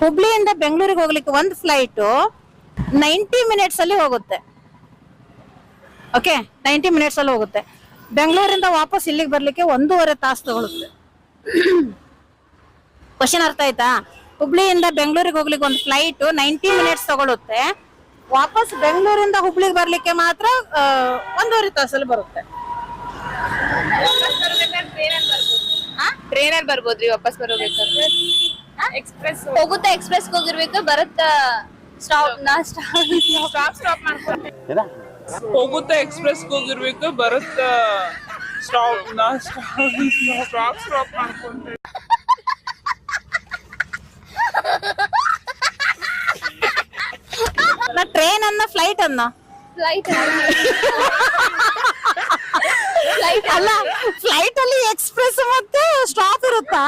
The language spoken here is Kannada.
ಹುಬ್ಳಿಯಿಂದ ಬೆಂಗಳೂರಿಗೆ ಹೋಗ್ಲಿಕ್ಕೆ ಒಂದು ಫ್ಲೈಟ್ 90 ಮಿನಿಟ್ಸ್ ಅಲ್ಲಿ ಹೋಗುತ್ತೆ. ಓಕೆ, 90 ಮಿನಿಟ್ಸ್ ಅಲ್ಲಿ ಹೋಗುತ್ತೆ. ಬೆಂಗಳೂರಿಂದ ವಾಪಸ್ ಇಲ್ಲಿಗೆ ಬರ್ಲಿಕ್ಕೆ 1.5 ತಾಸು ತಗೊಳುತ್ತೆ. ಕ್ವಶನ್ ಅರ್ಥ ಆಯ್ತಾ? ಹುಬ್ಳಿಯಿಂದ ಬೆಂಗಳೂರಿಗೆ ಹೋಗ್ಲಿಕ್ಕೆ ಒಂದು ಫ್ಲೈಟ್ 90 ಮಿನಿಟ್ಸ್ ತಗೊಳುತ್ತೆ. ವಾಪಸ್ ಬೆಂಗಳೂರಿಂದ ಹುಬ್ಳಿಗೆ ಬರ್ಲಿಕ್ಕೆ ಮಾತ್ರ 1.5 ತಾಸಲ್ಲಿ ಬರುತ್ತೆ. ಟ್ರೈನಲ್ಲಿ ಬರ್ಬೋದ್ರಿ ವಾಪಸ್ ಬರಬೇಕಾದ್ರೆ. ಎಕ್ಸ್ಪ್ರೆಸ್ ಹೋಗುತ್ತಾ, ಎಕ್ಸ್ಪ್ರೆಸ್ ಹೋಗಿರ್ಬೇಕು, ಬರುತ್ತಾ ಸ್ಟಾಪ್ ಮಾಡ್ಕೊಂಡು ಹೋಗುತ್ತಾ ಎಕ್ಸ್ಪ್ರೆಸ್ ಹೋಗಿರ್ಬೇಕು, ಬರುತ್ತಾ ಸ್ಟಾಪ್ ಮಾಡ್ಕೊಂಡು. ಟ್ರೈನ್ ಅನ್ನ ಫ್ಲೈಟ್ ಅನ್ನ ಫ್ಲೈಟ್ ಅಲ್ಲ, ಫ್ಲೈಟ್ ಅಲ್ಲಿ ಎಕ್ಸ್ಪ್ರೆಸ್ ಮತ್ತೆ ಸ್ಟಾಪ್ ಇರುತ್ತಾ?